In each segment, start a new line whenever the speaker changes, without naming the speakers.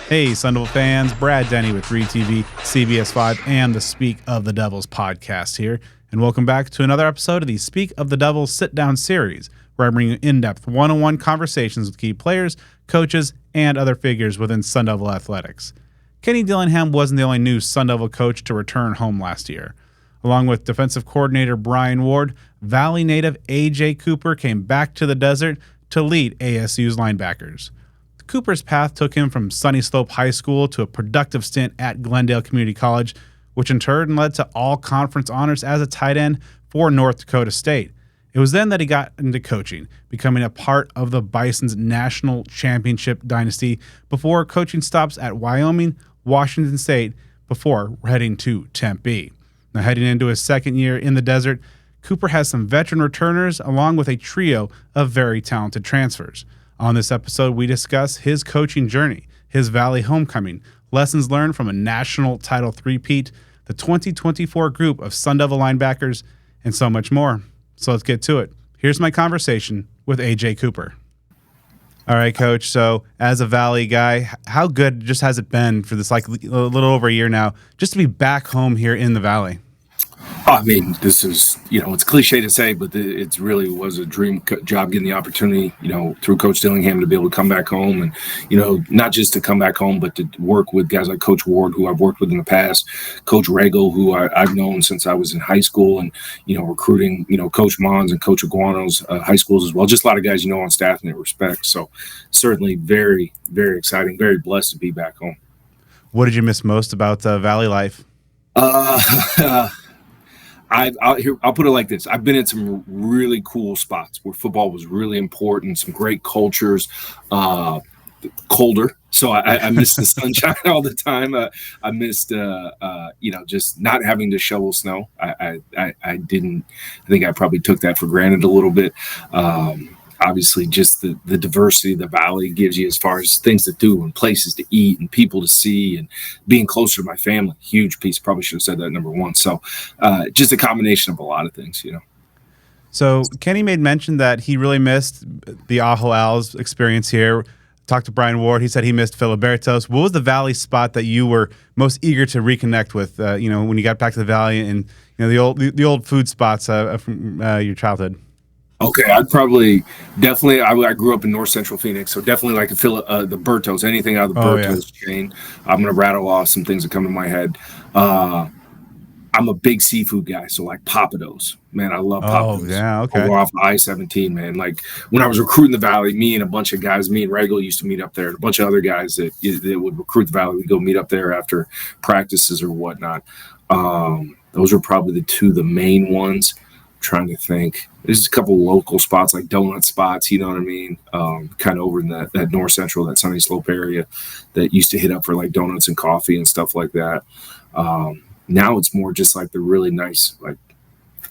Hey, Sun Devil fans, Brad Denny with 3TV, CBS 5, and the Speak of the Devils podcast here. And welcome back to another episode of the Speak of the Devils Sitdown Series, where I bring you in-depth one-on-one conversations with key players, coaches, and other figures within Sun Devil athletics. Kenny Dillingham wasn't the only new Sun Devil coach to return home last year. Along with defensive coordinator Brian Ward, Valley native A.J. Cooper came back to the desert to lead ASU's linebackers. Cooper's path took him from Sunnyslope High School to a productive stint at Glendale Community College, which in turn led to all-conference honors as a tight end for North Dakota State. It was then that he got into coaching, becoming a part of the Bison's national championship dynasty before coaching stops at Wyoming, Washington State, before heading to Tempe. Now, heading into his second year in the desert, Cooper has some veteran returners along with a trio of very talented transfers. On this episode, we discuss his coaching journey, his Valley homecoming, lessons learned from a national title three-peat, the 2024 group of Sun Devil linebackers, and so much more. So let's get to it. Here's my conversation with A.J. Cooper. All right, Coach. So as a Valley guy, how good just has it been for this a little over a year now, just to be back home here in the Valley?
I mean, this is, it's cliche to say, but it really was a dream job getting the opportunity, through Coach Dillingham to be able to come back home and, not just to come back home, but to work with guys like Coach Ward, who I've worked with in the past, Coach Regal, who I've known since I was in high school, and, recruiting, Coach Mons and Coach Iguano's high schools as well. Just a lot of guys, on staff and they respect. So certainly very, very exciting, very blessed to be back home.
What did you miss most about Valley life?
I'll put it like this. I've been in some really cool spots where football was really important, some great cultures, colder. So I missed the sunshine all the time. I missed, just not having to shovel snow. I think I probably took that for granted a little bit. Obviously, just the diversity the Valley gives you as far as things to do and places to eat and people to see and being closer to my family. Huge piece. Probably should have said that number one. So just a combination of a lot of things,
So Kenny made mention that he really missed the Ajo Al's experience here. Talked to Brian Ward. He said he missed Filiberto's. What was the Valley spot that you were most eager to reconnect with, when you got back to the Valley and, the old food spots from your childhood?
Okay, I grew up in North Central Phoenix, so definitely like the Bertos, anything out of the Bertos chain. I'm going to rattle off some things that come to my head. I'm a big seafood guy, so like Papados. Man, I love Papados.
Oh, yeah, okay.
Over off I-17, man. Like when I was recruiting the Valley, me and a bunch of guys, me and Regal used to meet up there. A bunch of other guys that would recruit the Valley, we'd go meet up there after practices or whatnot. Those were probably the main ones. Trying to think. There's a couple local spots like donut spots, you know what I mean? Kind of over in that North Central, that Sunny Slope area that used to hit up for like donuts and coffee and stuff like that. Now it's more just like the really nice,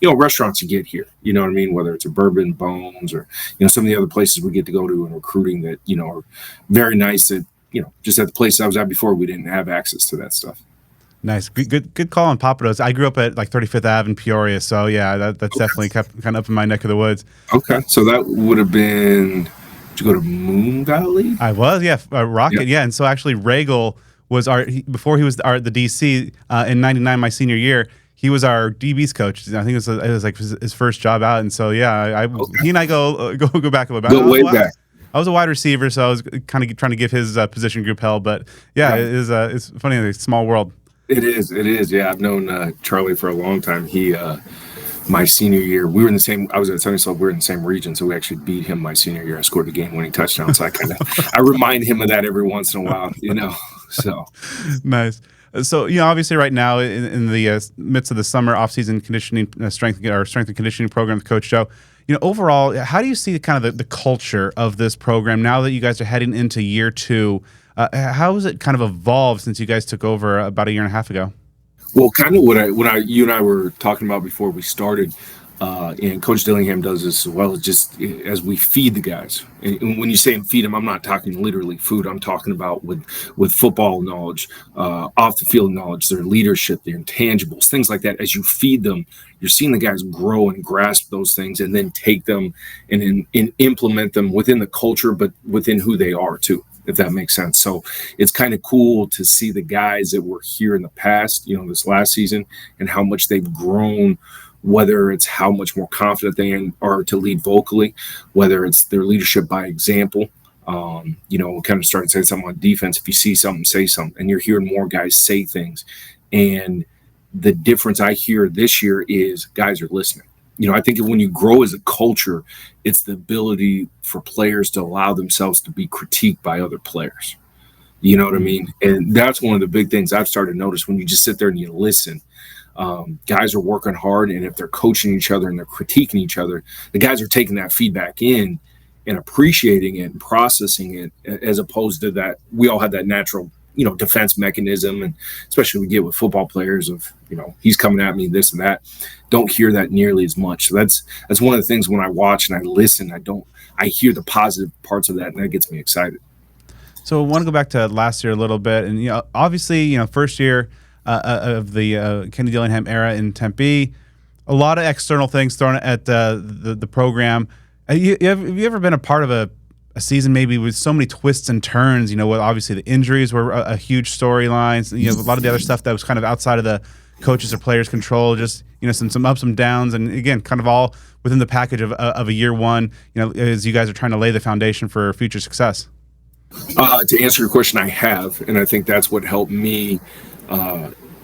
restaurants you get here, you know what I mean? Whether it's a Bourbon, Bones, or, some of the other places we get to go to in recruiting that, are very nice that, just at the place I was at before, we didn't have access to that stuff.
Nice. Good call on Papados. I grew up at 35th Ave in Peoria, so yeah, that's definitely kept kind of up in my neck of the woods.
Okay, so that would have been, did you go to Moon Valley?
I was, yeah, Rocket, yeah. And so actually Regal was before he was the DC in 99, my senior year, he was our DB's coach. I think it was like his first job out, and so yeah, he and I go back about.
Go way back.
I was a wide receiver, so I was kind of trying to give his position group hell, but yeah, it's funny, it's a small world.
It is. Yeah, I've known Charlie for a long time. He, my senior year, we were in the same. I was at Sunnyslope. We were in the same region, so we actually beat him my senior year. I scored the game-winning touchdown. So I remind him of that every once in a while. So
nice. So obviously, right now in the midst of the summer off-season conditioning strength and conditioning program with Coach Joe. Overall, how do you see kind of the culture of this program now that you guys are heading into year 2? How has it kind of evolved since you guys took over about a year and a half ago?
Well, kind of what you and I were talking about before we started, and Coach Dillingham does this as well, just as we feed the guys. And when you say feed them, I'm not talking literally food. I'm talking about with football knowledge, off the field knowledge, their leadership, their intangibles, things like that. As you feed them, you're seeing the guys grow and grasp those things and then take them and implement them within the culture, but within who they are too. if that makes sense. So it's kind of cool to see the guys that were here in the past, this last season, and how much they've grown, whether it's how much more confident they are to lead vocally, whether it's their leadership by example. Kind of starting to say something on defense. If you see something, say something. And you're hearing more guys say things. And the difference I hear this year is guys are listening. I think when you grow as a culture, it's the ability for players to allow themselves to be critiqued by other players. You know what I mean? And that's one of the big things I've started to notice when you just sit there and you listen. Guys are working hard, and if they're coaching each other and they're critiquing each other, the guys are taking that feedback in and appreciating it and processing it, as opposed to that we all have that natural defense mechanism, and especially we get with football players of he's coming at me, this and that. Don't hear that nearly as much. So that's one of the things when I watch and I listen, I hear the positive parts of that, and that gets me excited.
So I want to go back to last year a little bit, and obviously first year of the Kenny Dillingham era in Tempe, a lot of external things thrown at the program. Have you ever been a part of a season maybe with so many twists and turns? Obviously the injuries were a huge storyline. A lot of the other stuff that was kind of outside of the coaches or players' control. Just some ups and downs, and again, kind of all within the package of a year one. As you guys are trying to lay the foundation for future success.
To answer your question, I have, and I think that's what helped me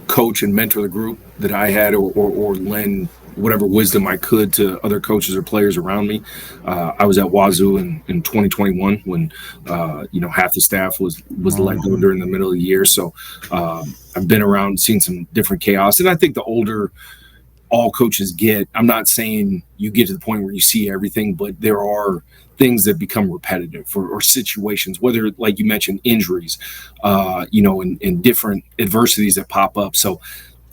coach and mentor the group that I had, or lend whatever wisdom I could to other coaches or players around me. I was at Wazoo in 2021 when half the staff was let go during the middle of the year. So I've been around, seen some different chaos, and I think the older all coaches get, I'm not saying you get to the point where you see everything, but there are things that become repetitive or situations, whether, like you mentioned, injuries, and different adversities that pop up. So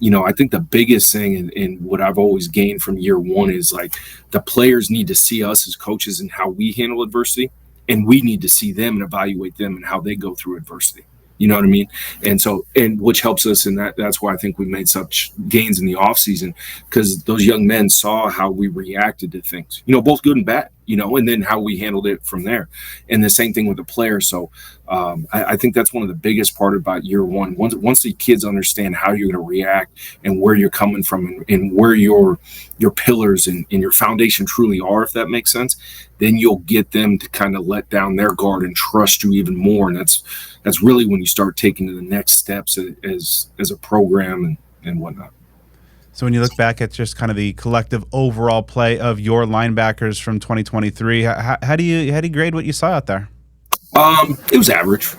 I think the biggest thing and what I've always gained from year one is like the players need to see us as coaches and how we handle adversity, and we need to see them and evaluate them and how they go through adversity. You know what I mean? And so, which helps us, and that's why I think we made such gains in the off season, because those young men saw how we reacted to things, both good and bad, and then how we handled it from there. And the same thing with the players. So I think that's one of the biggest part about year one. Once the kids understand how you're going to react and where you're coming from and where your pillars and your foundation truly are, if that makes sense, then you'll get them to kind of let down their guard and trust you even more. And that's really when you start taking to the next steps as a program and whatnot.
So when you look back at just kind of the collective overall play of your linebackers from 2023, how do you grade what you saw out there?
It was average.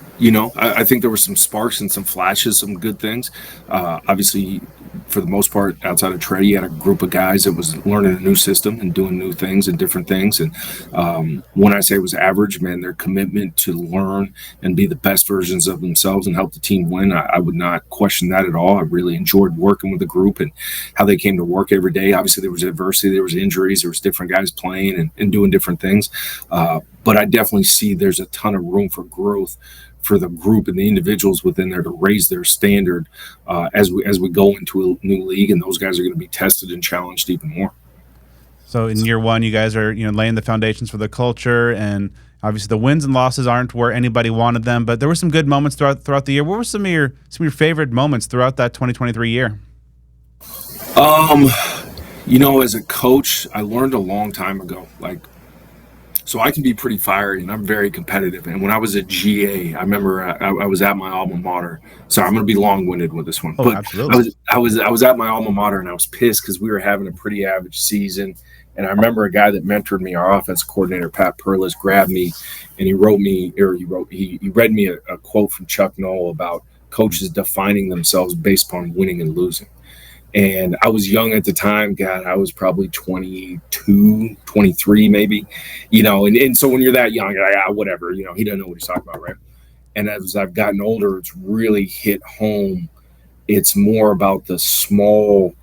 I think there were some sparks and some flashes, some good things. Obviously, for the most part, outside of Trey, you had a group of guys that was learning a new system and doing new things and different things. And when I say it was average, man, their commitment to learn and be the best versions of themselves and help the team win, I would not question that at all. I really enjoyed working with the group and how they came to work every day. Obviously, there was adversity, there was injuries, there was different guys playing and doing different things. But I definitely see there's a ton of room for growth for the group and the individuals within there to raise their standard as we go into a new league, and those guys are going to be tested and challenged even more.
So in year one, you guys are laying the foundations for the culture, and obviously the wins and losses aren't where anybody wanted them, but there were some good moments throughout the year. What were some of your favorite moments throughout that 2023 year?
As a coach, I learned a long time ago, so I can be pretty fiery, and I'm very competitive. And when I was at GA, I remember I was at my alma mater. Sorry, I'm going to be long-winded with this one.
Oh,
but
absolutely.
I was at my alma mater, and I was pissed because we were having a pretty average season. And I remember a guy that mentored me, our offense coordinator, Pat Perlis, grabbed me, and he read me a quote from Chuck Noll about coaches defining themselves based upon winning and losing. And I was young at the time. God, I was probably 22, 23 maybe, and so when you're that young, you're like, whatever, he doesn't know what he's talking about, right? And as I've gotten older, it's really hit home. It's more about the small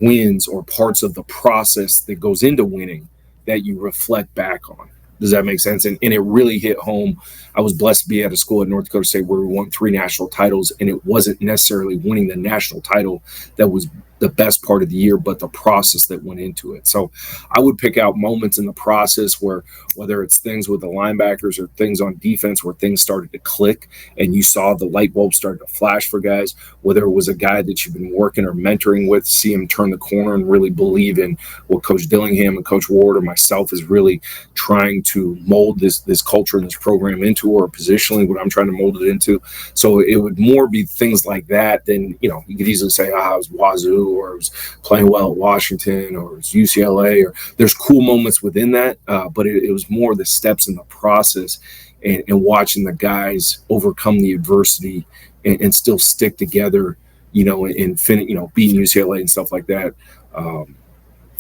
wins or parts of the process that goes into winning that you reflect back on. Does that make sense? And it really hit home. I was blessed to be at a school at North Dakota State where we won 3 national titles, and it wasn't necessarily winning the national title that was the best part of the year, but the process that went into it. So I would pick out moments in the process where, whether it's things with the linebackers or things on defense where things started to click and you saw the light bulb start to flash for guys, whether it was a guy that you've been working or mentoring with, see him turn the corner and really believe in what Coach Dillingham and Coach Ward or myself is really trying to mold this culture and this program into, or positionally what I'm trying to mold it into. So it would more be things like that than, you could easily say, it was Wazoo, or it was playing well at Washington, or it was UCLA, or there's cool moments within that. But it was more the steps in the process and watching the guys overcome the adversity and still stick together, and finish, beating UCLA and stuff like that.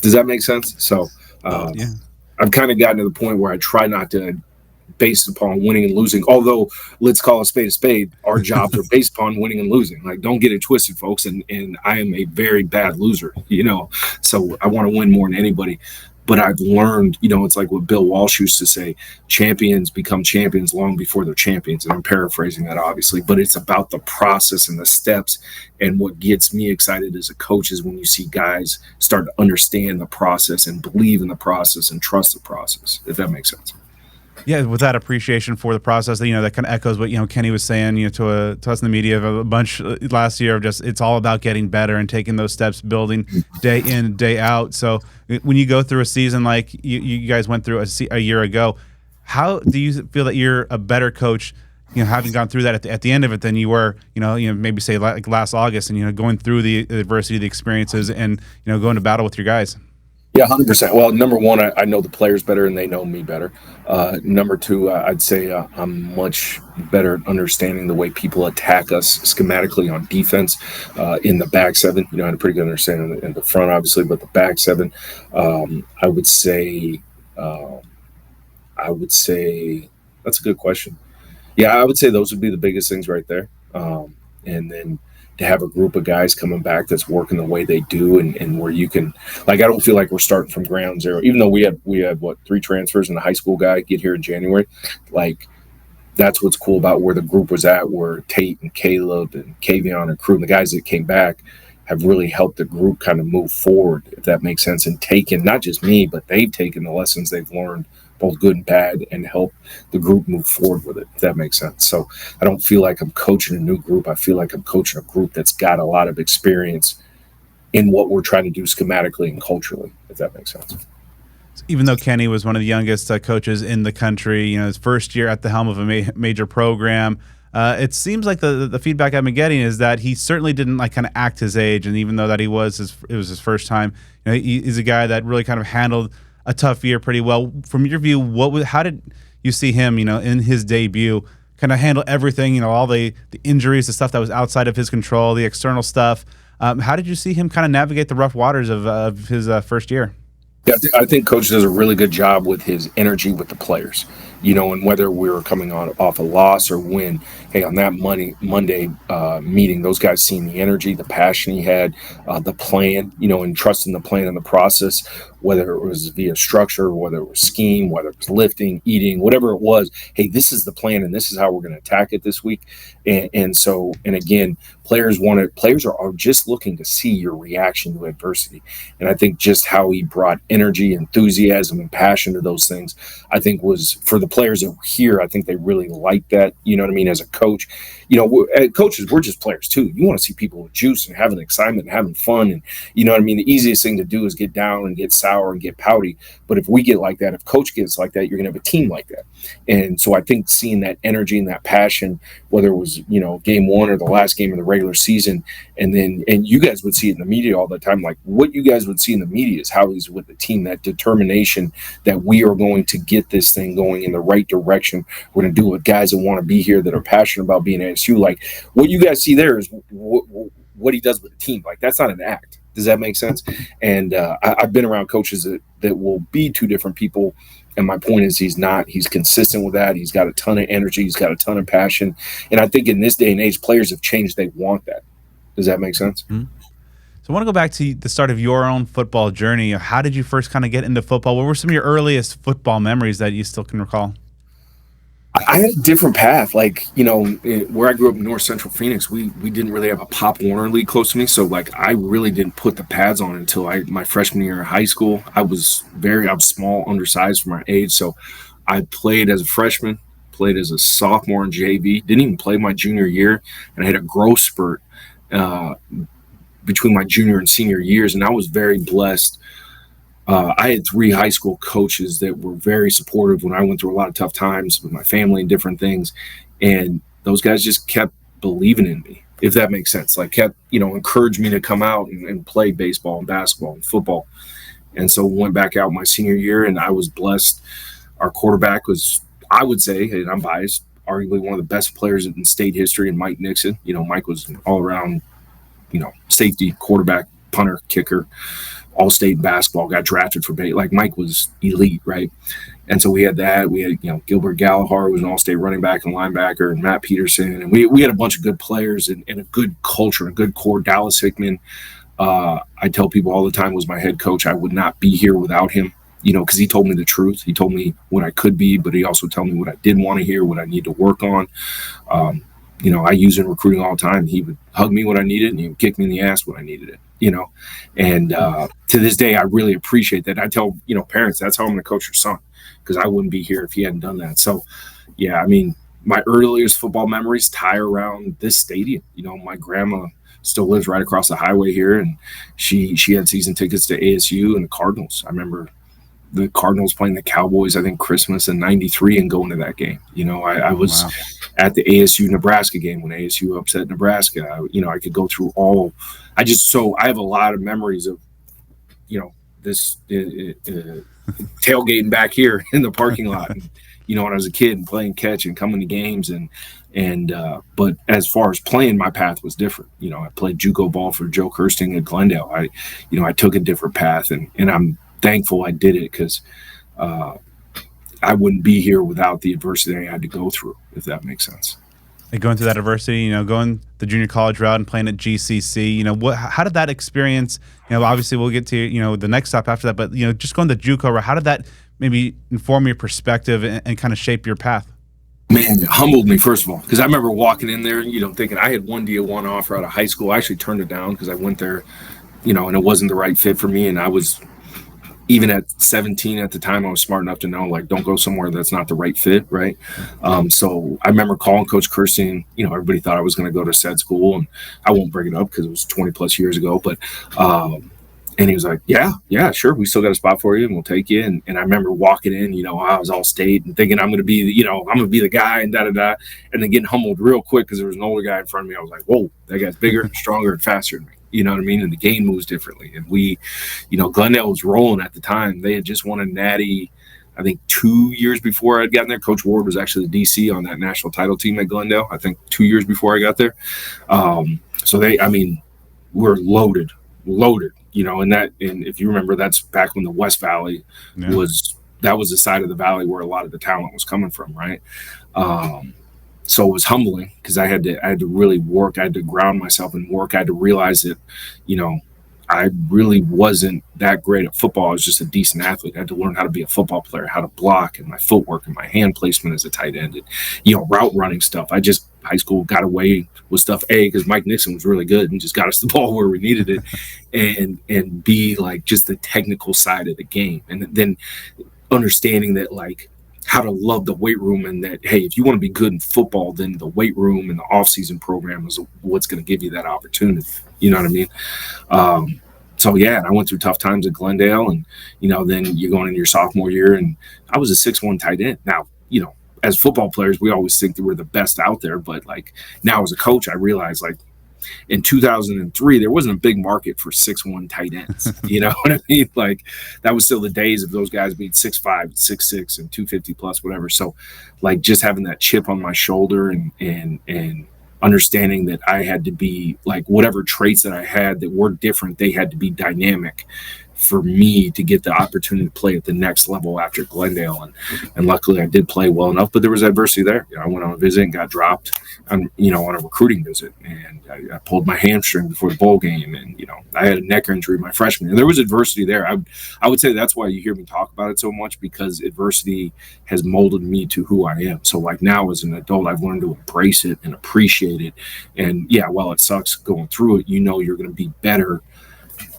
Does that make sense? So
Yeah.
I've kind of gotten to the point where I try not to based upon winning and losing, although let's call a spade. Our jobs are based upon winning and losing. Like, don't get it twisted, folks. And I am a very bad loser, so I want to win more than anybody. But I've learned, it's like what Bill Walsh used to say, champions become champions long before they're champions. And I'm paraphrasing that, obviously, but it's about the process and the steps. And what gets me excited as a coach is when you see guys start to understand the process and believe in the process and trust the process, if that makes sense.
Yeah, with that appreciation for the process, that kind of echoes what Kenny was saying, to us in the media a bunch last year of just, it's all about getting better and taking those steps, building day in, day out. So when you go through a season like you guys went through a year ago, how do you feel that you're a better coach, having gone through that at the end of it than you were, maybe say like last August, and going through the adversity, the experiences, and going to battle with your guys?
Yeah, 100%. Well, number one, I know the players better and they know me better. Number two, I'd say I'm much better at understanding the way people attack us schematically on defense in the back seven. I had a pretty good understanding in the front, obviously, but the back seven, I would say that's a good question. Yeah, I would say those would be the biggest things right there. And then to have a group of guys coming back that's working the way they do, and where you can, like, I don't feel like we're starting from ground zero, even though we had 3 transfers and a high school guy get here in January. Like, that's what's cool about where the group was at, where Tate and Caleb and Kavion and crew and the guys that came back have really helped the group kind of move forward, if that makes sense, and taken, not just me, but they've taken the lessons they've learned, both good and bad, and help the group move forward with it, if that makes sense. So I don't feel like I'm coaching a new group. I feel like I'm coaching a group that's got a lot of experience in what we're trying to do schematically and culturally, if that makes sense.
Even though Kenny was one of the youngest coaches in the country, his first year at the helm of a major program, it seems like the feedback I've been getting is that he certainly didn't kind of act his age. And even though that it was his first time, he's a guy that really kind of handled a tough year pretty well. From your view, how did you see him, in his debut, kind of handle everything, all the injuries, the stuff that was outside of his control, the external stuff? How did you see him kind of navigate the rough waters of his first year?
Yeah, I think Coach does a really good job with his energy with the players, and whether we were coming off a loss or win. Hey, on that Monday meeting, those guys seen the energy, the passion he had, the plan, and trusting the plan and the process, whether it was via structure, whether it was scheme, whether it was lifting, eating, whatever it was. Hey, this is the plan and this is how we're going to attack it this week. And again, players are just looking to see your reaction to adversity. And I think just how he brought energy, enthusiasm, and passion to those things, I think was, for the players that were here, I think they really liked that. You know what I mean? As a coach, coaches, we're just players too. You want to see people with juice and having excitement and having fun. And you know what I mean? The easiest thing to do is get down and get sour and get pouty. But if we get like that, if coach gets like that, you're going to have a team like that. And so I think seeing that energy and that passion, whether it was, game one or the last game of the regular season, and you guys would see it in the media all the time, like what you guys would see in the media is how he's with the team, that determination that we are going to get this thing going in the right direction. We're going to do it with guys that want to be here, that are passionate about being ASU. Like what you guys see there is what he does with the team. Like that's not an act. Does that make sense? And I've been around coaches that will be two different people. And my point is he's consistent with that. He's got a ton of energy. He's got a ton of passion. And I think in this day and age, players have changed. They want that. Does that make sense?
Mm-hmm. So I want to go back to the start of your own football journey. How did you first kind of get into football? What were some of your earliest football memories that you still can recall?
I had a different path. Like, where I grew up in North Central Phoenix, we didn't really have a Pop Warner League close to me. So like, I really didn't put the pads on until my freshman year of high school. I was small, undersized for my age. So I played as a freshman, played as a sophomore in JV, didn't even play my junior year. And I had a growth spurt between my junior and senior years. And I was very blessed. I had 3 high school coaches that were very supportive when I went through a lot of tough times with my family and different things. And those guys just kept believing in me, if that makes sense. Like kept, encouraged me to come out and play baseball and basketball and football. And so went back out my senior year, and I was blessed. Our quarterback was, I would say, and I'm biased, arguably one of the best players in state history, and Mike Nixon. Mike was an all-around, safety, quarterback, punter, kicker, all-state basketball, got drafted for bait. Like Mike was elite, right? And so we had that. We had, Gilbert Gallagher was an all-state running back and linebacker, and Matt Peterson. And we had a bunch of good players and a good culture, a good core. Dallas Hickman, I tell people all the time, was my head coach. I would not be here without him, because he told me the truth. He told me what I could be, but he also told me what I didn't want to hear, what I need to work on. I use in recruiting all the time. He would hug me when I needed it, and he would kick me in the ass when I needed it, And to this day, I really appreciate that. I tell, parents, that's how I'm going to coach your son, because I wouldn't be here if he hadn't done that. So, yeah, I mean, my earliest football memories tie around this stadium. My grandma still lives right across the highway here, and she had season tickets to ASU and the Cardinals. I remember the Cardinals playing the Cowboys, I think Christmas in '93, and going to that game. I was at the ASU Nebraska game when ASU upset Nebraska. I could go through all. I have a lot of memories of, this tailgating back here in the parking lot. And, when I was a kid and playing catch and coming to games but as far as playing, my path was different. I played JUCO ball for Joe Kirsting at Glendale. I took a different path, and I'm thankful I did it, because I wouldn't be here without the adversity I had to go through, if that makes sense.
And going through that adversity, going the junior college route and playing at GCC, how did that experience, obviously we'll get to, the next stop after that, but, just going the JUCO route, how did that maybe inform your perspective and kind of shape your path?
Man, it humbled me, first of all, because I remember walking in there, thinking I had one deal, one offer out of high school. I actually turned it down because I went there, and it wasn't the right fit for me. And I was, even at 17 at the time, I was smart enough to know, like, don't go somewhere that's not the right fit, right? So I remember calling Coach Kirsting. Everybody thought I was going to go to said school, and I won't bring it up because it was 20 plus years ago. But and he was like, yeah, sure, we still got a spot for you, and we'll take you. And I remember walking in, I was all state and thinking I'm going to be, the guy, and and then getting humbled real quick because there was an older guy in front of me. I was like, whoa, that guy's bigger and stronger and faster than me. You know what I mean? And the game moves differently. And we, Glendale was rolling at the time. They had just won a natty, I think 2 years before I'd gotten there. Coach Ward was actually the DC on that national title team at Glendale, I think 2 years before I got there. So we're loaded, and if you remember, that's back when the West Valley was the side of the valley where a lot of the talent was coming from, right? So it was humbling because I had to really work. I had to ground myself and work. I had to realize that, I really wasn't that great at football. I was just a decent athlete. I had to learn how to be a football player, how to block, and my footwork and my hand placement as a tight end, and, route running stuff. High school got away with stuff, because Mike Nixon was really good and just got us the ball where we needed it, and B, like, just the technical side of the game. And then understanding that, like, how to love the weight room, and that, hey, if you want to be good in football, then the weight room and the off-season program is what's going to give you that opportunity. You know what I mean? So, yeah, I went through tough times at Glendale, and, then you're going into your sophomore year, and I was a 6'1" tight end. Now, as football players, we always think that we're the best out there, but, like, now as a coach, I realized, like, in 2003, there wasn't a big market for 6'1" tight ends. You know what I mean? Like, that was still the days of those guys being 6'5", 6'6", and 250 plus, whatever. So, like, just having that chip on my shoulder and understanding that I had to be, like, whatever traits that I had that were different, they had to be dynamic for me to get the opportunity to play at the next level after Glendale. And luckily I did play well enough, but there was adversity there. I went on a visit and got dropped on a recruiting visit, and I pulled my hamstring before the bowl game. And, I had a neck injury my freshman year. There was adversity there. I would say that's why you hear me talk about it so much, because adversity has molded me to who I am. So like now as an adult, I've learned to embrace it and appreciate it. And yeah, while it sucks going through it, you're going to be better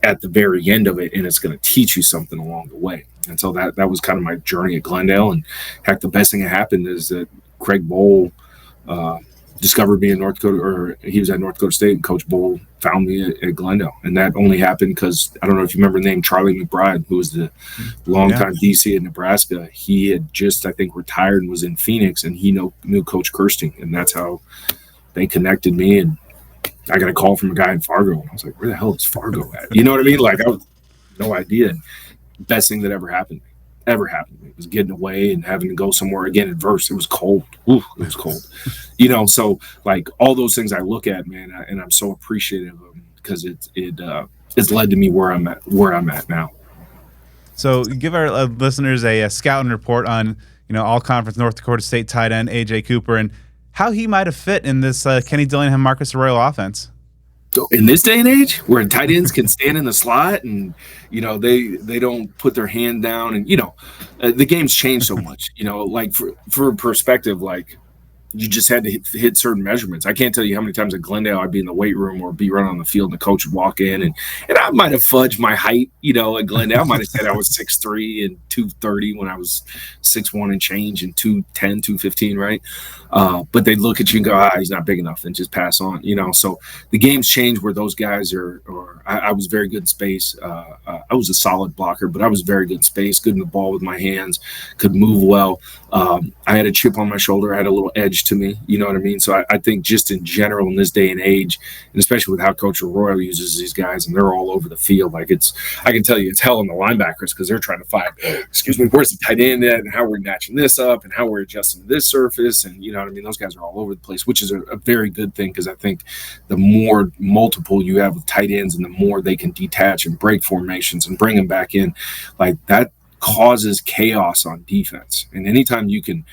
at the very end of it, and it's going to teach you something along the way. And so that was kind of my journey at Glendale. And heck, the best thing that happened is that Craig Bowl discovered me in North Dakota, or he was at North Dakota State, and Coach Bowl found me at Glendale. And that only happened because, I don't know if you remember the name Charlie McBride, who was the longtime DC in Nebraska. He had just, I think, retired and was in Phoenix, and he knew Coach Kirsting, and that's how they connected me. And I got a call from a guy in Fargo, and I was like, where the hell is Fargo at? You know what I mean? Like, I was no idea. And best thing that ever happened to me was getting away and having to go somewhere again adverse. It was cold. Ooh, it was cold. So like all those things I look at, man, and I'm so appreciative of them, because it's led to me where I'm at now. So
give our listeners a scouting report on, all conference North Dakota State tight end AJ Cooper, and how he might have fit in this Kenny Dillingham, Marcus Arroyo offense.
In this day and age, where tight ends can stand in the slot, and they don't put their hand down, and the game's changed so much. Like for perspective, like you just had to hit certain measurements. I can't tell you how many times at Glendale I'd be in the weight room or be running on the field, and the coach would walk in, and I might have fudged my height. At Glendale, I might have said I was 6'3" and 230 when I was 6'1" and change, and 210, 215, right? But they'd look at you and go, he's not big enough, and just pass on. So the game's changed where those guys I was very good in space. I was a solid blocker, but I was very good in space, good in the ball with my hands, could move well. I had a chip on my shoulder. I had a little edge to me. You know what I mean? So I think just in general in this day and age, and especially with how Coach Arroyo uses these guys, and they're all over the field, like I can tell you it's hell on the linebackers, because they're trying to find, where's the tight end at, and how we're matching this up, and how we're adjusting this surface. And you know what I mean? Those guys are all over the place, which is a very good thing, because I think the more multiple you have with tight ends, and the more they can detach and break formations and bring them back in, like that causes chaos on defense. And anytime you can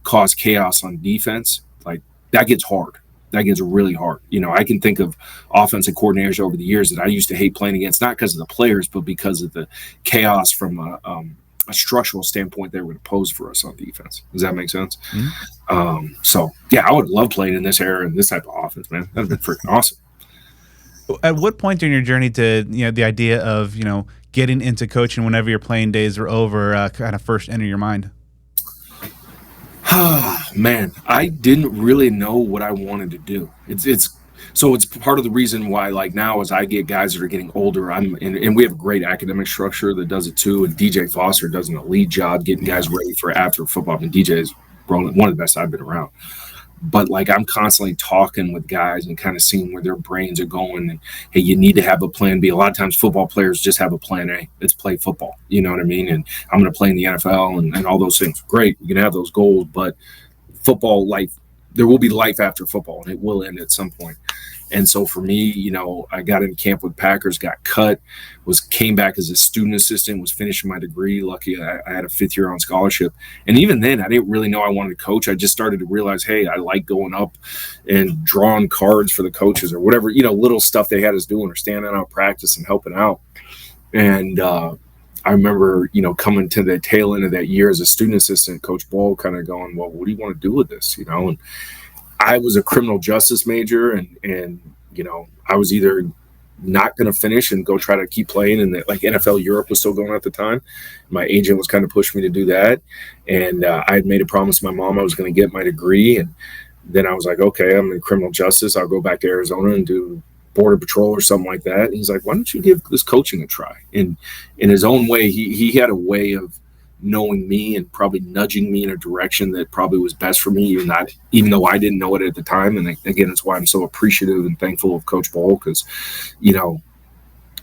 cause chaos on defense, like that gets hard. That gets really hard. I can think of offensive coordinators over the years that I used to hate playing against, not because of the players, but because of the chaos from a structural standpoint they would pose for us on defense. Does that make sense? Mm-hmm. So yeah, I would love playing in this era and this type of offense, man. That'd been freaking awesome.
At what point during your journey to the idea of getting into coaching, whenever your playing days were over, kind of first enter your mind?
Man, I didn't really know what I wanted to do. It's part of the reason why, like now, as I get guys that are getting older, and we have a great academic structure that does it too. And DJ Foster does an elite job getting guys ready for after football. And DJ is one of the best I've been around. But like I'm constantly talking with guys and kind of seeing where their brains are going. And hey, you need to have a plan B. A lot of times football players just have a plan A. It's play football. You know what I mean? And I'm going to play in the NFL and all those things. Great. You can have those goals, but football life, there will be life after football, and it will end at some point. And so for me, I got in camp with Packers, got cut, came back as a student assistant, was finishing my degree. Lucky I had a 5th year on scholarship. And even then, I didn't really know I wanted to coach. I just started to realize, hey, I like going up and drawing cards for the coaches or whatever, little stuff they had us doing, or standing out practice and helping out. And I remember, coming to the tail end of that year as a student assistant, Coach Ball kind of going, well, what do you want to do with this? And I was a criminal justice major, and I was either not going to finish and go try to keep playing, and like NFL Europe was still going at the time. My agent was kind of pushing me to do that, and I had made a promise to my mom I was going to get my degree, and then I was like, okay, I'm in criminal justice. I'll go back to Arizona and do Border Patrol or something like that. And he's like, why don't you give this coaching a try? And in his own way, he had a way of knowing me and probably nudging me in a direction that probably was best for me, even though I didn't know it at the time. And again, that's why I'm so appreciative and thankful of Coach Ball, because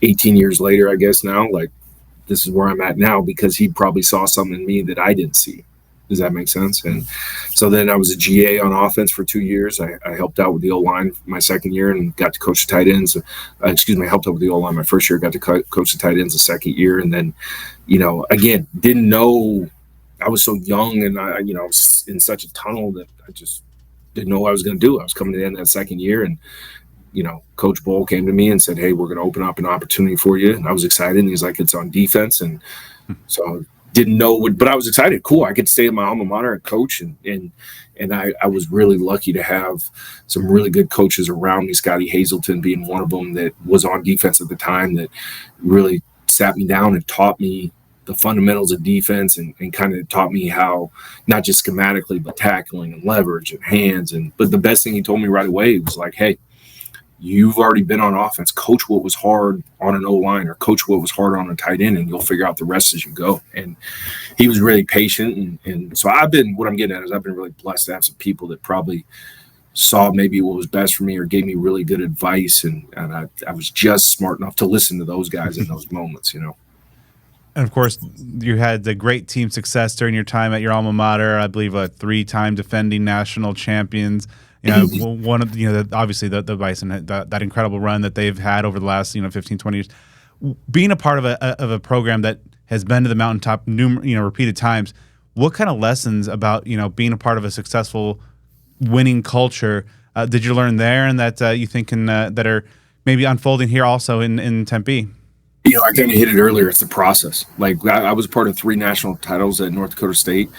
18 years later, I guess now, like this is where I'm at now, because he probably saw something in me that I didn't see. Does that make sense? And so then I was a GA on offense for 2 years. I helped out with the O-line my second year and got to coach the tight ends. I helped out with the O-line my first year, got to coach the tight ends the second year. And then, again, didn't know. I was so young and I was in such a tunnel that I just didn't know what I was going to do. I was coming to the end of that second year and, Coach Bull came to me and said, "Hey, we're going to open up an opportunity for you." And I was excited. And he's like, "It's on defense." And so didn't know what, but I was excited. Cool. I could stay at my alma mater and coach. And I was really lucky to have some really good coaches around me, Scotty Hazelton being one of them that was on defense at the time, that really sat me down and taught me the fundamentals of defense and kind of taught me how, not just schematically, but tackling and leverage and hands. But the best thing he told me right away was like, "Hey, you've already been on offense. Coach what was hard on an O-line or coach what was hard on a tight end, and you'll figure out the rest as you go." And he was really patient. And so what I'm getting at is I've been really blessed to have some people that probably saw maybe what was best for me or gave me really good advice. And I was just smart enough to listen to those guys in those moments, And
of course, you had the great team success during your time at your alma mater. I believe 3-time defending national champions. One of obviously the Bison, that incredible run that they've had over the last 15, 20 years. Being a part of a program that has been to the mountaintop repeated times, what kind of lessons about being a part of a successful winning culture did you learn there, and that you think that are maybe unfolding here also in Tempe?
I kind of hit it earlier. It's the process. Like I was part of 3 national titles at North Dakota State.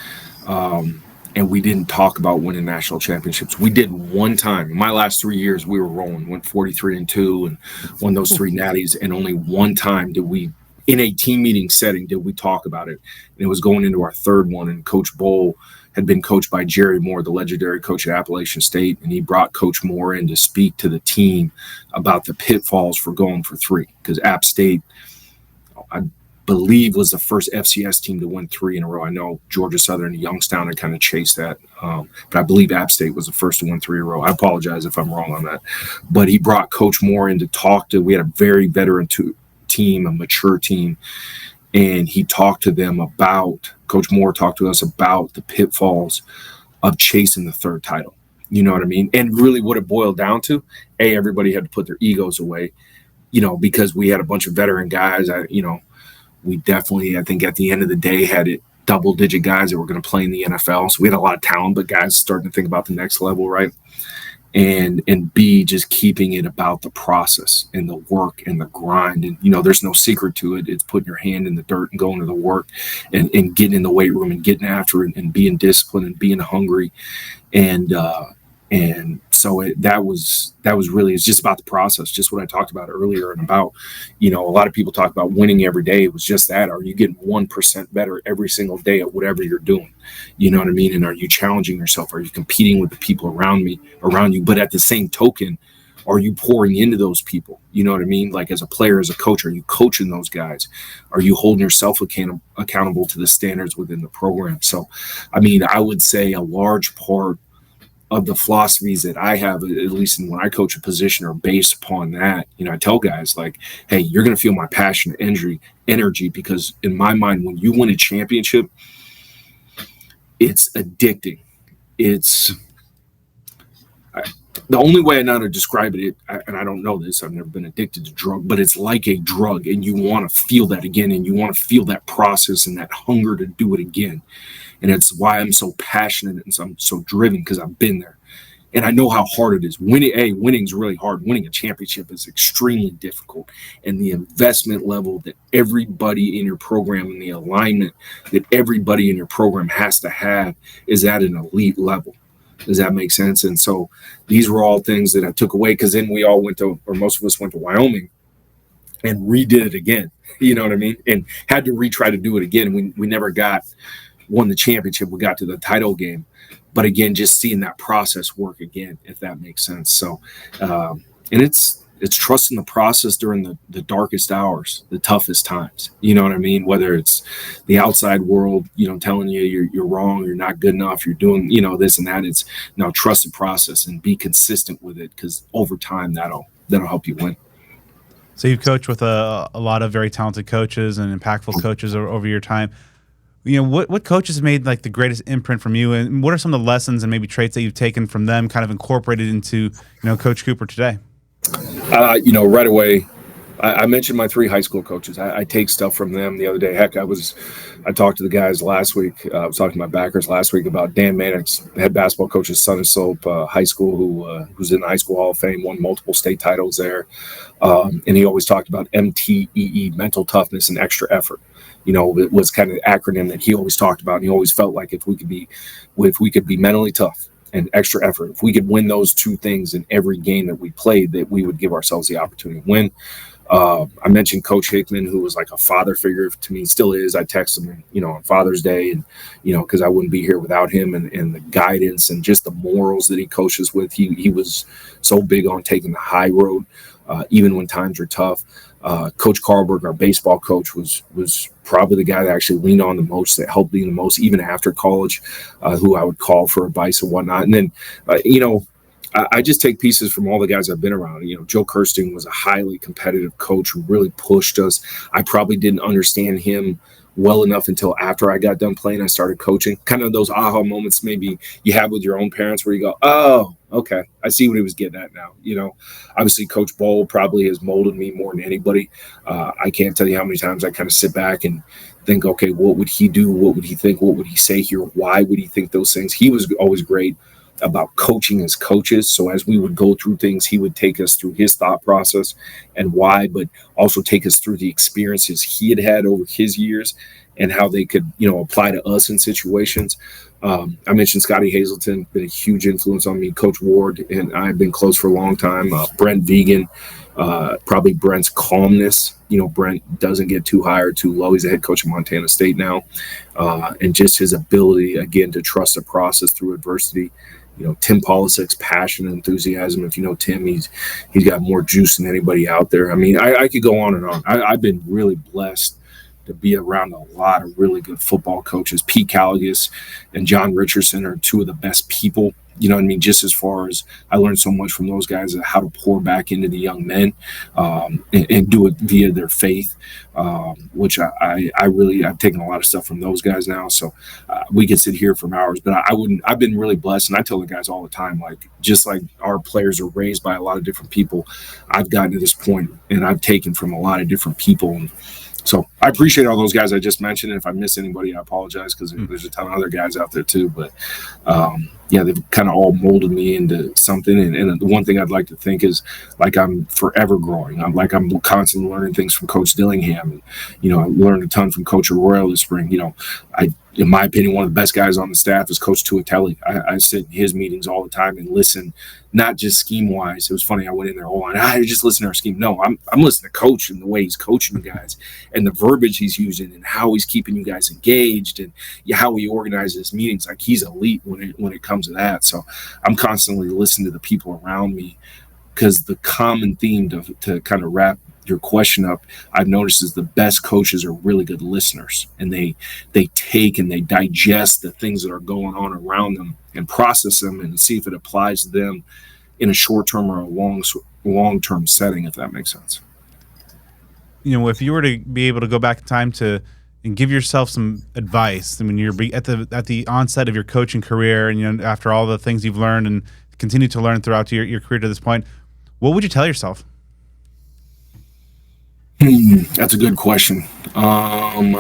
And we didn't talk about winning national championships. We did one time. In my last 3 years, we were rolling, went 43-2 and won those 3 natties. And only one time did we, in a team meeting setting, did we talk about it. And it was going into our third one. And Coach Bull had been coached by Jerry Moore, the legendary coach at Appalachian State. And he brought Coach Moore in to speak to the team about the pitfalls for going for 3. Because App State, I believe, was the first FCS team to win 3 in a row. I know Georgia Southern and Youngstown had kind of chased that, but I believe App State was the first to win 3 in a row. I apologize if I'm wrong on that, but he brought Coach Moore in to talk to. We had a very veteran team, a mature team, and he talked to them about. Coach Moore talked to us about the pitfalls of chasing the 3rd title. You know what I mean? And really, what it boiled down to, everybody had to put their egos away, because we had a bunch of veteran guys. We definitely, I think at the end of the day, had it double-digit guys that were going to play in the NFL. So we had a lot of talent, but guys starting to think about the next level, right? And B, just keeping it about the process and the work and the grind. And, there's no secret to it. It's putting your hand in the dirt and going to the work and getting in the weight room and getting after it and being disciplined and being hungry. And so that was really, it's just about the process, just what I talked about earlier. And about, a lot of people talk about winning every day. It was just that. Are you getting 1% better every single day at whatever you're doing? You know what I mean? And are you challenging yourself? Are you competing with the people around you? But at the same token, are you pouring into those people? You know what I mean? Like as a player, as a coach, are you coaching those guys? Are you holding yourself accountable to the standards within the program? So, I would say a large part of the philosophies that I have, at least when I coach a position, are based upon that. I tell guys like, hey, you're going to feel my passion, energy, because in my mind, when you win a championship, it's addicting. It's the only way I know how to describe it, and I don't know this, I've never been addicted to drug, but it's like a drug, and you want to feel that again, and you want to feel that process and that hunger to do it again. And it's why I'm so passionate and I'm so driven, because I've been there. And I know how hard it is. Winning's really hard. Winning a championship is extremely difficult. And the investment level that everybody in your program and the alignment that everybody in your program has to have is at an elite level. Does that make sense? And so these were all things that I took away, because then we all most of us went to Wyoming and redid it again. You know what I mean? And had to retry to do it again. We never won the championship. We got to the title game, but again, just seeing that process work again, if that makes sense. So, and it's trusting the process during the darkest hours, the toughest times. You know what I mean? Whether it's the outside world, telling you you're wrong, you're not good enough, you're doing, this and that. It's now trust the process and be consistent with it, because over time that'll help you win.
So you've coached with a lot of very talented coaches and impactful coaches over your time. What coaches made like the greatest imprint from you, and what are some of the lessons and maybe traits that you've taken from them, kind of incorporated into Coach Cooper today?
Right away, I mentioned my 3 high school coaches. I take stuff from them the other day. Heck, I talked to the guys last week. I was talking to my backers last week about Dan Mannix, head basketball coach at Sunnyslope High School, who's in the High School Hall of Fame, won multiple state titles there. And he always talked about MTEE, mental toughness and extra effort. It was kind of the acronym that he always talked about. And he always felt like if we could be mentally tough and extra effort, if we could win those 2 things in every game that we played, that we would give ourselves the opportunity to win. I mentioned Coach Hickman, who was like a father figure to me, still is. I text him, on Father's Day, and because I wouldn't be here without him, and the guidance and just the morals that he coaches with. He was so big on taking the high road, even when times were tough. Coach Carlberg, our baseball coach, was probably the guy that actually leaned on the most, that helped me the most, even after college, who I would call for advice and whatnot. And then, I just take pieces from all the guys I've been around. Joe Kirsting was a highly competitive coach who really pushed us. I probably didn't understand him well enough until after I got done playing. I started coaching. Kind of those aha moments maybe you have with your own parents where you go, oh, okay, I see what he was getting at now. Obviously Coach Bowl probably has molded me more than anybody. I can't tell you how many times I kind of sit back and think, okay, what would he do? What would he think? What would he say here? Why would he think those things? He was always great about coaching as coaches. So as we would go through things, he would take us through his thought process and why, but also take us through the experiences he had over his years and how they could, apply to us in situations. I mentioned Scotty Hazelton, been a huge influence on me. Coach Ward and I have been close for a long time. Brent Vegan, probably Brent's calmness. Brent doesn't get too high or too low. He's the head coach of Montana State now. And just his ability, again, to trust the process through adversity. Tim Polisek's passion and enthusiasm. If you know Tim, he's got more juice than anybody out there. I mean, I could go on and on. I've been really blessed to be around a lot of really good football coaches. Pete Callaghan and John Richardson are 2 of the best people. Just as far as I learned so much from those guys, how to pour back into the young men and do it via their faith, which I've taken a lot of stuff from those guys now. So we could sit here for hours, but I've been really blessed. And I tell the guys all the time, just like our players are raised by a lot of different people, I've gotten to this point and I've taken from a lot of different people. And so I appreciate all those guys I just mentioned. And if I miss anybody, I apologize, because there's a ton of other guys out there too. But they've kind of all molded me into something. And the one thing I'd like to think is I'm forever growing. I'm constantly learning things from Coach Dillingham. And, I learned a ton from Coach Arroyo this spring. In my opinion, one of the best guys on the staff is Coach Tuatelli. I sit in his meetings all the time and listen, not just scheme-wise. It was funny. I went in there, I just listen to our scheme. No, I'm listening to Coach and the way he's coaching you guys and the verbiage he's using and how he's keeping you guys engaged and how he organizes meetings. He's elite when it comes to that. So I'm constantly listening to the people around me, because the common theme to kind of wrap your question up, I've noticed, is the best coaches are really good listeners, and they take and they digest the things that are going on around them and process them and see if it applies to them in a short-term or a long-term setting, if that makes sense.
If you were to be able to go back in time and give yourself some advice, I mean, you're at the onset of your coaching career, and after all the things you've learned and continue to learn throughout your career to this point, what would you tell yourself?
That's a good question. On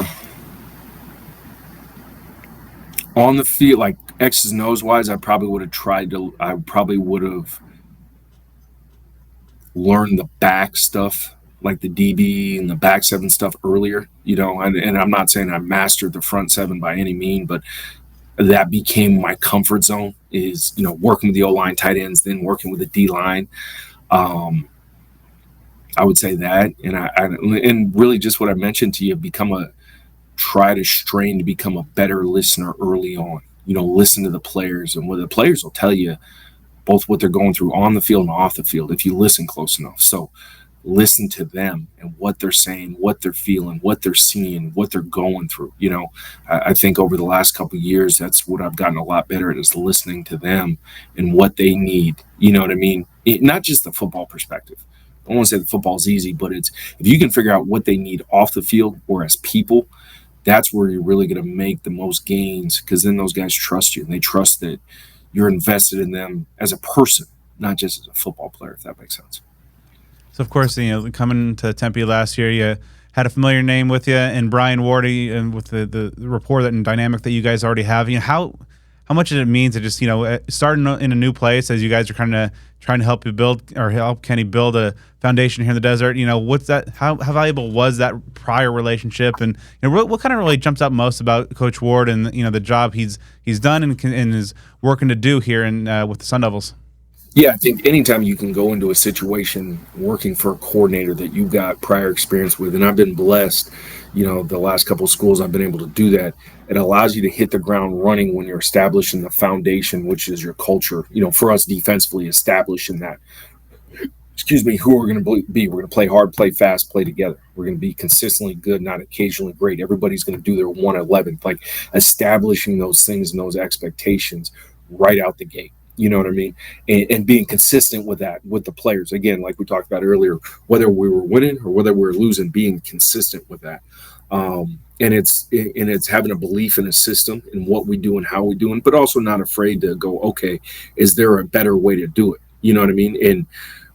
the field, like X's and O's wise, I probably would have learned the back stuff, like the DB and the back 7 stuff earlier, and I'm not saying I mastered the front 7 by any mean, but that became my comfort zone, is, working with the O-line, tight ends, then working with the D-line. I would say that, and really just what I mentioned to you, try to strain to become a better listener early on. Listen to the players, and what the players will tell you, both what they're going through on the field and off the field, if you listen close enough. So listen to them and what they're saying, what they're feeling, what they're seeing, what they're going through. I think over the last couple of years, that's what I've gotten a lot better at, is listening to them and what they need. You know what I mean? Not just the football perspective. I don't want to say the football's easy, but it's, if you can figure out what they need off the field or as people, that's where you're really going to make the most gains, because then those guys trust you and they trust that you're invested in them as a person, not just as a football player, if that makes sense.
So, of course, coming to Tempe last year, you had a familiar name with you, and Brian Wardy, and with the rapport and dynamic that you guys already have. How much did it mean to just starting in a new place, as you guys are kind of trying to help you build, or help Kenny build a foundation here in the desert? What's that? How valuable was that prior relationship? And what kind of really jumps out most about Coach Ward and the job he's done and is working to do here with the Sun Devils?
Yeah, I think anytime you can go into a situation working for a coordinator that you've got prior experience with, and I've been blessed, the last couple of schools I've been able to do that, it allows you to hit the ground running when you're establishing the foundation, which is your culture. For us defensively, establishing that, who we're going to be. We're going to play hard, play fast, play together. We're going to be consistently good, not occasionally great. Everybody's going to do their 111th, like establishing those things and those expectations right out the gate. You know what I mean? And being consistent with that, with the players. Again, like we talked about earlier, whether we were winning or whether we were losing, being consistent with that. And it's having a belief in a system and what we do and how we do it, but also not afraid to go, okay, is there a better way to do it? You know what I mean? And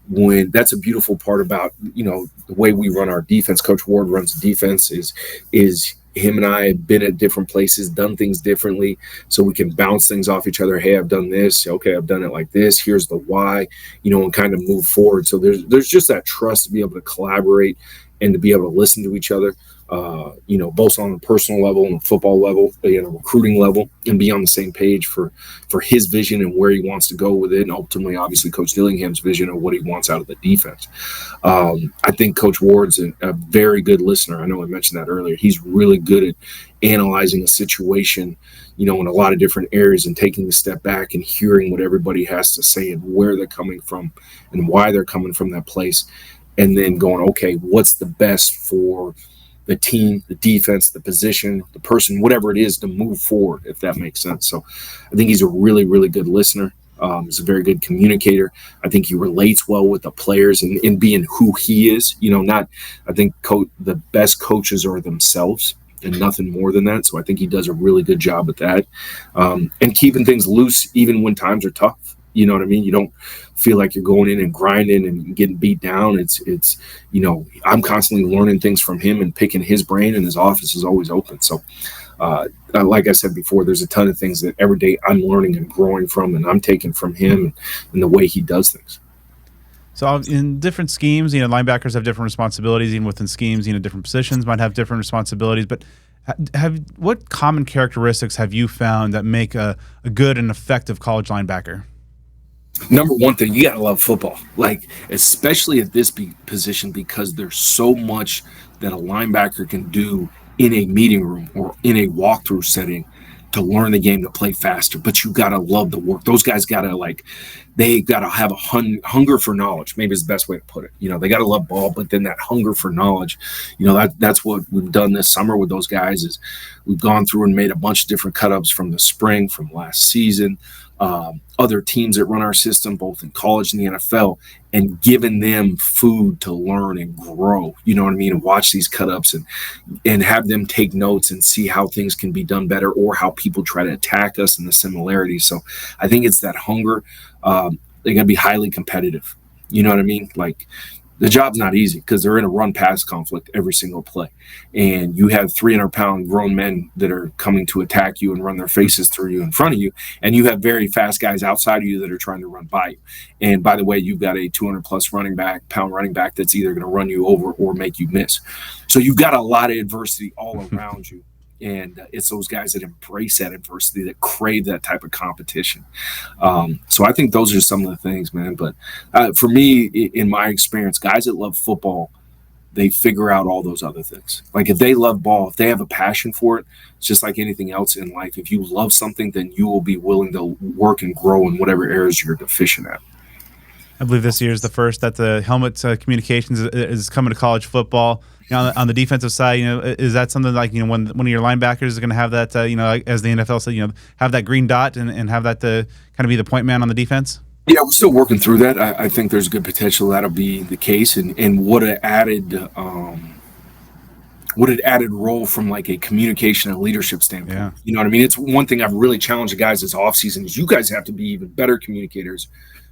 when that's a beautiful part about, the way we run our defense, Coach Ward runs the defense, is him and I have been at different places, done things differently, so we can bounce things off each other. Hey, I've done this. Okay, I've done it like this. Here's the why, and kind of move forward. So there's just that trust to be able to collaborate and to be able to listen to each other, both on a personal level and a football level, a recruiting level, and be on the same page for his vision and where he wants to go with it. And ultimately, obviously, Coach Dillingham's vision of what he wants out of the defense. I think Coach Ward's a very good listener. I know I mentioned that earlier. He's really good at analyzing a situation, in a lot of different areas, and taking a step back and hearing what everybody has to say and where they're coming from and why they're coming from that place. And then going, okay, what's the best for the team, the defense, the position, the person, whatever it is, to move forward, if that makes sense. So I think he's a really, really good listener. He's a very good communicator. I think he relates well with the players and being who he is. I think the best coaches are themselves and nothing more than that. So I think he does a really good job at that, and keeping things loose even when times are tough. You know what I mean? You don't feel like you're going in and grinding and getting beat down. It's I'm constantly learning things from him and picking his brain, and his office is always open. So like I said before, there's a ton of things that every day I'm learning and growing from, and I'm taking from him and the way he does things.
So in different schemes, linebackers have different responsibilities. Even within schemes, different positions might have different responsibilities. But what common characteristics have you found that make a good and effective college linebacker?
Number one thing, you got to love football, especially at this position, because there's so much that a linebacker can do in a meeting room or in a walkthrough setting to learn the game, to play faster. But you got to love the work. Those guys got to they got to have a hunger for knowledge, maybe is the best way to put it. They got to love ball, but then that hunger for knowledge, that's what we've done this summer with those guys. Is we've gone through and made a bunch of different cut-ups from the spring, from last season, other teams that run our system, both in college and the NFL, and giving them food to learn and grow, and watch these cut-ups and have them take notes and see how things can be done better, or how people try to attack us and the similarities. So I think it's that hunger. They got to be highly competitive. You know what I mean? The job's not easy, because they're in a run-pass conflict every single play. And you have 300-pound grown men that are coming to attack you and run their faces through you in front of you. And you have very fast guys outside of you that are trying to run by you. And by the way, you've got a 200-plus pound running back that's either going to run you over or make you miss. So you've got a lot of adversity all around you. And it's those guys that embrace that adversity, that crave that type of competition. So I think those are some of the things, man. But for me, in my experience, guys that love football, they figure out all those other things. If they love ball, if they have a passion for it, it's just like anything else in life. If you love something, then you will be willing to work and grow in whatever areas you're deficient at.
I believe this year is the first that the helmet communications is coming to college football. On the defensive side, is that something when one of your linebackers is going to have that, as the NFL said, have that green dot and have that to kind of be the point man on the defense?
Yeah, we're still working through that. I think there's good potential that'll be the case. And what an added what an added role from like a communication and leadership standpoint.
Yeah.
You know what I mean? It's one thing I've really challenged the guys this offseason is you guys have to be even better communicators,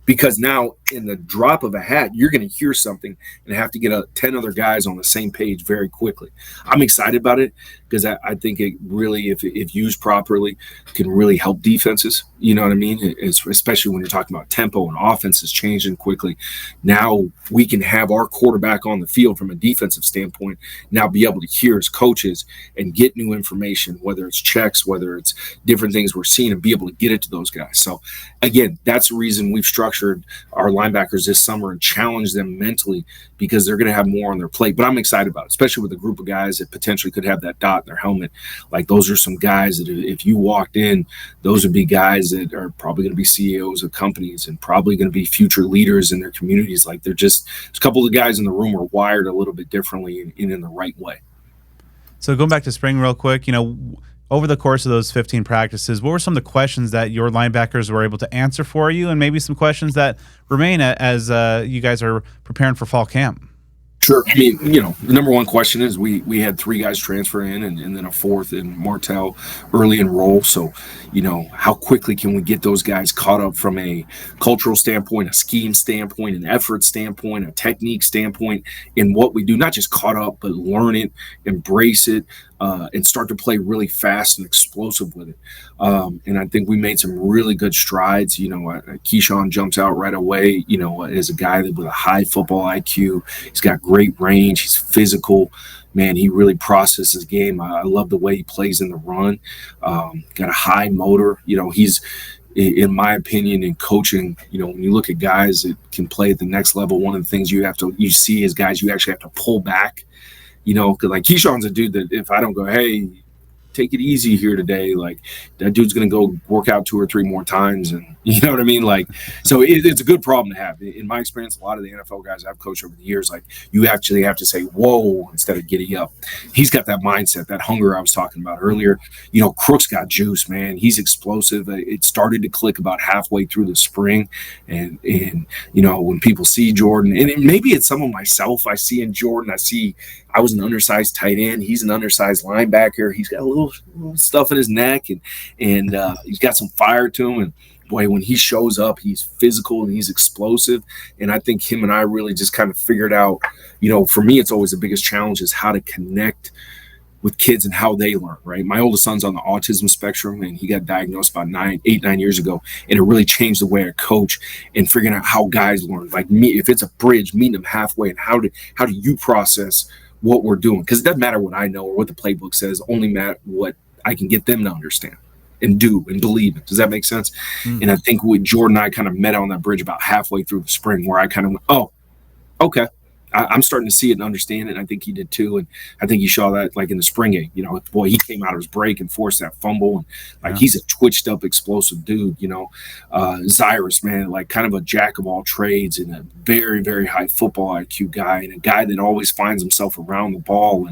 because now in the drop of a hat, you're going to hear something and have to get 10 other guys on the same page very quickly. I'm excited about it because I think it really, if used properly, can really help defenses. You know what I mean? Especially when you're talking about tempo and offenses changing quickly. Now we can have our quarterback on the field from a defensive standpoint, now be able to hear his coaches and get new information, whether it's checks, whether it's different things we're seeing, and be able to get it to those guys. So again, that's the reason we've structured our linebackers this summer and challenged them mentally, because they're going to have more on their plate. But I'm excited about it, especially with a group of guys that potentially could have that dot in their helmet. Like, those are some guys that if you walked in, those would be guys that are probably going to be CEOs of companies and probably going to be future leaders in their communities. Like, there's a couple of guys in the room are wired a little bit differently and in the right way.
So going back to spring real quick, over the course of those 15 practices, what were some of the questions that your linebackers were able to answer for you, and maybe some questions that remain as you guys are preparing for fall camp?
Sure. I mean, the number one question is we had 3 guys transfer in and then a 4th in Martell early enroll. So, how quickly can we get those guys caught up from a cultural standpoint, a scheme standpoint, an effort standpoint, a technique standpoint in what we do, not just caught up, but learn it, embrace it, and start to play really fast and explosive with it. And I think we made some really good strides. Keyshawn jumps out right away, as a guy that with a high football IQ. He's got great range. He's physical. Man, he really processes game. I love the way he plays in the run. Got a high motor. He's, in my opinion, in coaching, when you look at guys that can play at the next level, one of the things you see is guys you actually have to pull back. Because like Keyshawn's a dude that if I don't go, hey, take it easy here today, like that dude's going to go work out 2 or 3 more times. And you know what I mean? Like, so it's a good problem to have. In my experience, a lot of the NFL guys I've coached over the years, like you actually have to say, whoa, instead of giddy up. He's got that mindset, that hunger I was talking about earlier. Crook's got juice, man. He's explosive. It started to click about halfway through the spring. And when people see Jordan, and maybe it's some of myself I see in Jordan, I was an undersized tight end. He's an undersized linebacker. He's got a little stuff in his neck, and he's got some fire to him. And boy, when he shows up, he's physical and he's explosive. And I think him and I really just kind of figured out, for me, it's always the biggest challenge is how to connect with kids and how they learn, right? My oldest son's on the autism spectrum, and he got diagnosed about 9 years ago. And it really changed the way I coach and figuring out how guys learn. Like me, if it's a bridge, meeting them halfway, and how do you process what we're doing? Because it doesn't matter what I know or what the playbook says, only matter what I can get them to understand and do and believe it. Does that make sense? And I think with Jordan and I kind of met on that bridge about halfway through the spring, where I kind of went, oh, okay. I'm starting to see it and understand it. And I think he did too. And I think he saw that like in the spring game, boy, he came out of his break and forced that fumble. And he's a twitched up, explosive dude, Zyrus, man, like kind of a jack of all trades and a very, very high football IQ guy, and a guy that always finds himself around the ball.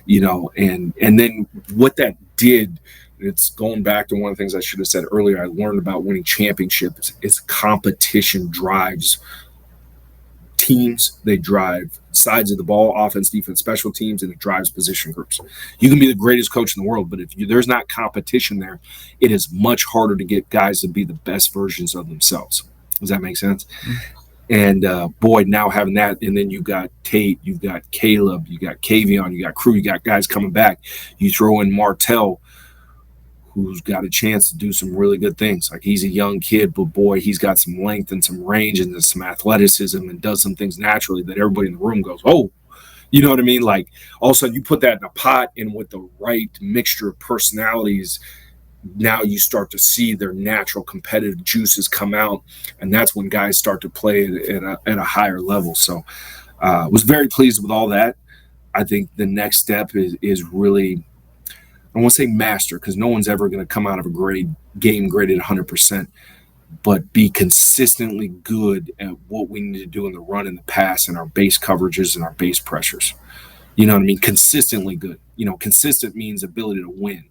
And, and then what that did, it's going back to one of the things I should have said earlier. I learned about winning championships. It's competition drives teams, they drive sides of the ball, offense, defense, special teams, and it drives position groups. You can be the greatest coach in the world, but if there's not competition there, it is much harder to get guys to be the best versions of themselves. Does that make sense? And boy, now having that, and then you got Tate, you've got Caleb, you got Kavion, you got Crew, you got guys coming back. You throw in Martell, who's got a chance to do some really good things. Like, he's a young kid, but boy, he's got some length and some range and some athleticism, and does some things naturally that everybody in the room goes, oh, you know what I mean? Like, all of a sudden you put that in a pot, and with the right mixture of personalities, now you start to see their natural competitive juices come out, and that's when guys start to play at a higher level. So was very pleased with all that. I think the next step is really, I won't say master, because no one's ever going to come out of a game graded 100%, but be consistently good at what we need to do in the run and the pass and our base coverages and our base pressures. You know what I mean? Consistently good. Consistent means ability to win.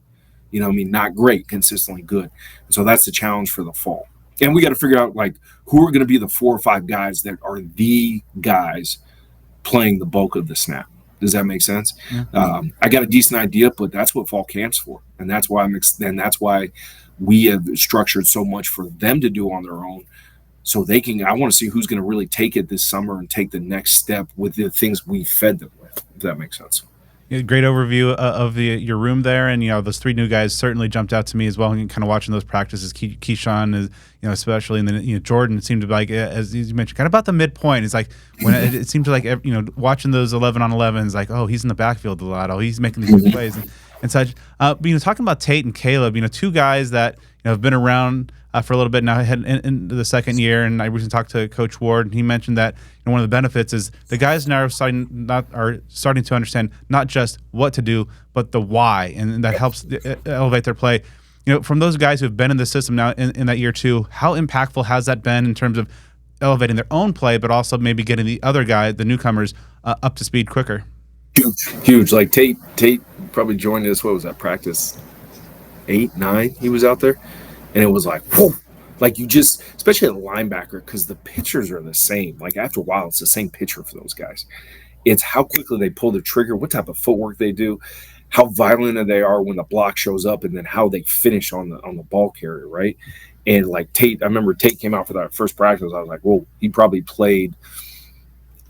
You know what I mean? Not great, consistently good. And so that's the challenge for the fall. And we got to figure out, like, who are going to be the 4 or 5 guys that are the guys playing the bulk of the snap. Does that make sense?
Yeah.
I got a decent idea, but that's what fall camp's for, and that's why that's why we have structured so much for them to do on their own, so they can. I want to see who's going to really take it this summer and take the next step with the things we fed them with. If that makes sense.
Yeah, great overview of your room there, and those three new guys certainly jumped out to me as well. And kind of watching those practices, Keyshawn is especially, and then Jordan seemed to be like, as you mentioned, kind of about the midpoint. It's like when it seemed to like watching those 11-on-11s, like, oh, he's in the backfield a lot, oh, he's making these plays and such. Talking about Tate and Caleb, two guys that have been around for a little bit now, heading into the second year. And I recently talked to Coach Ward, and he mentioned that one of the benefits is the guys now are starting to understand not just what to do, but the why, and that helps elevate their play. From those guys who have been in the system now in that year too, how impactful has that been in terms of elevating their own play, but also maybe getting the other guy, the newcomers, up to speed quicker?
Huge. Like Tate probably joined us. What was that, practice 8, 9? He was out there. And it was like, whoa, like you just, especially a linebacker, because the pitchers are the same. Like after a while, it's the same pitcher for those guys. It's how quickly they pull the trigger, what type of footwork they do, how violent they are when the block shows up, and then how they finish on the ball carrier, right? And like Tate, I remember Tate came out for that first practice. I was like, whoa, he probably played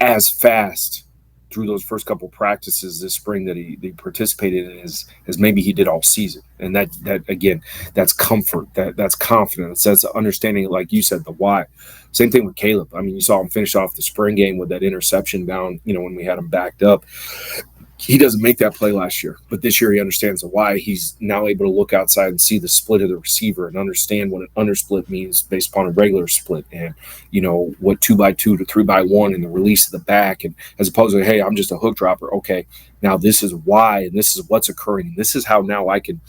as fast through those first couple practices this spring that he participated in as maybe he did all season. And that again, that's comfort, that's confidence, that's understanding, like you said, the why. Same thing with Caleb. I mean, you saw him finish off the spring game with that interception down, when we had him backed up. He doesn't make that play last year, but this year he understands the why. He's now able to look outside and see the split of the receiver and understand what an undersplit means based upon a regular split, and what 2x2 to 3x1 and the release of the back, and as opposed to, hey, I'm just a hook dropper. Okay, now this is why, and this is what's occurring. This is how now I can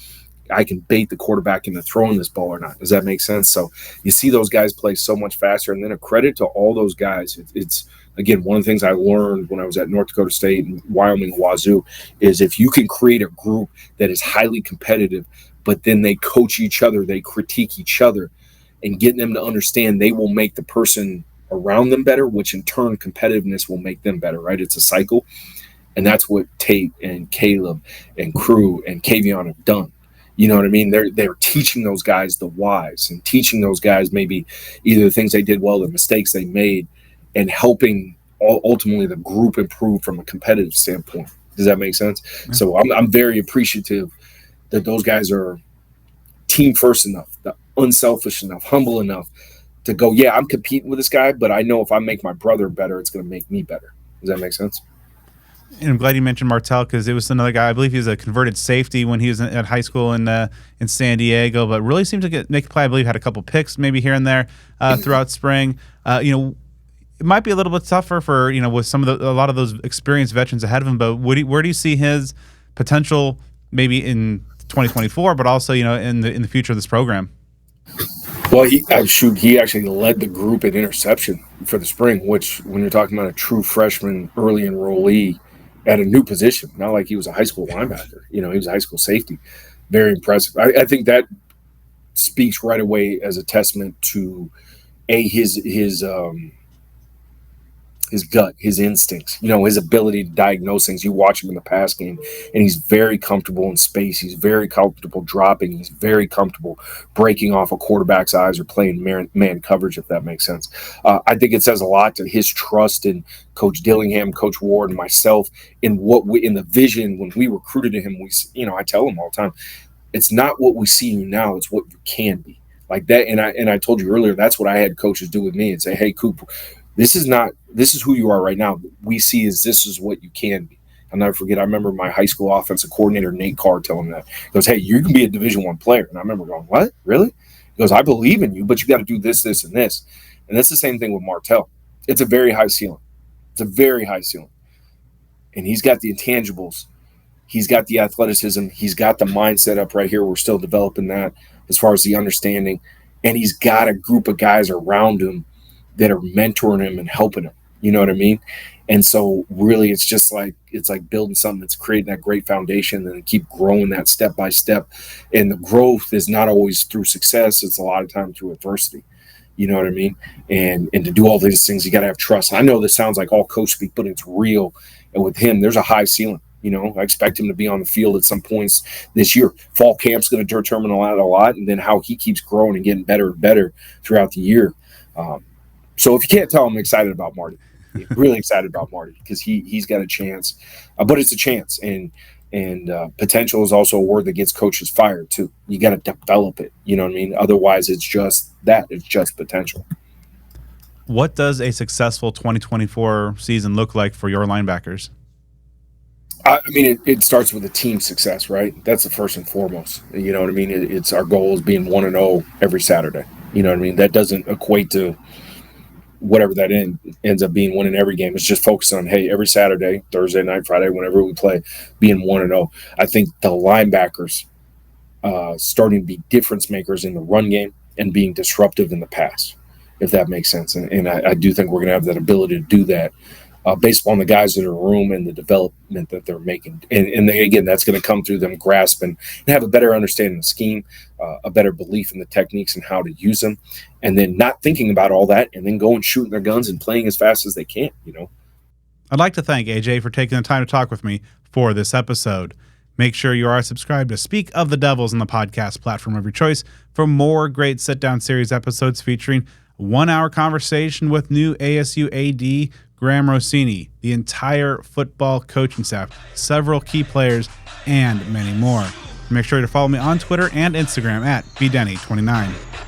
bait the quarterback into throwing this ball or not. Does that make sense? So you see those guys play so much faster, and then a credit to all those guys. It's again, one of the things I learned when I was at North Dakota State and Wyoming, Wazoo, is if you can create a group that is highly competitive, but then they coach each other, they critique each other, and getting them to understand they will make the person around them better, which in turn competitiveness will make them better, right? It's a cycle. And that's what Tate and Caleb and Crew and Kavion have done. You know what I mean? They're teaching those guys the whys and teaching those guys maybe either the things they did well, the mistakes they made, and helping ultimately the group improve from a competitive standpoint. Does that make sense? Yeah. So I'm very appreciative that those guys are team first enough, unselfish enough, humble enough to go, yeah, I'm competing with this guy, but I know if I make my brother better, it's going to make me better. Does that make sense?
And I'm glad you mentioned Martell, because it was another guy. I believe he was a converted safety when he was at high school in San Diego, but really seemed to make a play. I believe had a couple picks maybe here and there throughout spring. It might be a little bit tougher for with some of a lot of those experienced veterans ahead of him. But where do you see his potential maybe in 2024, but also in the future of this program?
Well, he actually led the group in interception for the spring, which when you're talking about a true freshman early enrollee at a new position, not like he was a high school linebacker. He was a high school safety. Very impressive. I think that speaks right away as a testament to his gut, his instincts, his ability to diagnose things. You watch him in the pass game, and he's very comfortable in space. He's very comfortable dropping. He's very comfortable breaking off a quarterback's eyes or playing man coverage, if that makes sense. I think it says a lot to his trust in Coach Dillingham, Coach Ward, and myself in the vision when we recruited him. I tell him all the time, it's not what we see you now, it's what you can be. Like that, and I told you earlier, that's what I had coaches do with me and say, hey, Cooper, this is who you are right now. This is what you can be. I'll never forget, I remember my high school offensive coordinator, Nate Carr, telling me that. He goes, hey, you can be a Division I player. And I remember going, what? Really? He goes, I believe in you, but you got to do this, this, and this. And that's the same thing with Martell. It's a very high ceiling. And he's got the intangibles. He's got the athleticism. He's got the mindset up right here. We're still developing that as far as the understanding. And he's got a group of guys around him that are mentoring him and helping him. You know what I mean? And so really it's like building something that's creating that great foundation and keep growing that step by step. And the growth is not always through success. It's a lot of times through adversity. You know what I mean? And to do all these things, you got to have trust. I know this sounds like all coach speak, but it's real. And with him, there's a high ceiling. I expect him to be on the field at some points this year. Fall camp's going to determine a lot, and then how he keeps growing and getting better and better throughout the year. So if you can't tell, I'm excited about Marty. Really excited about Marty because he's got a chance, but it's a chance, and potential is also a word that gets coaches fired too. You got to develop it. You know what I mean? Otherwise, it's just that. It's just potential.
What does a successful 2024 season look like for your linebackers?
I mean, it starts with a team success, right? That's the first and foremost. You know what I mean? It's our goal is being 1-0 every Saturday. You know what I mean? That doesn't equate to whatever that ends up being, winning every game. It's just focusing on, hey, every Saturday, Thursday night, Friday, whenever we play, being 1-0. I think the linebackers starting to be difference makers in the run game and being disruptive in the pass, if that makes sense. And I do think we're going to have that ability to do that based upon the guys that are in the room and the development that they're making. And again, that's going to come through them grasping and have a better understanding of the scheme, a better belief in the techniques and how to use them, and then not thinking about all that and then going shooting their guns and playing as fast as they can,
I'd like to thank AJ for taking the time to talk with me for this episode. Make sure you are subscribed to Speak of the Devils on the podcast platform of your choice for more great sit-down series episodes featuring 1-hour conversation with new ASU AD Graham Rossini, the entire football coaching staff, several key players, and many more. Make sure to follow me on Twitter and Instagram at bdenny29.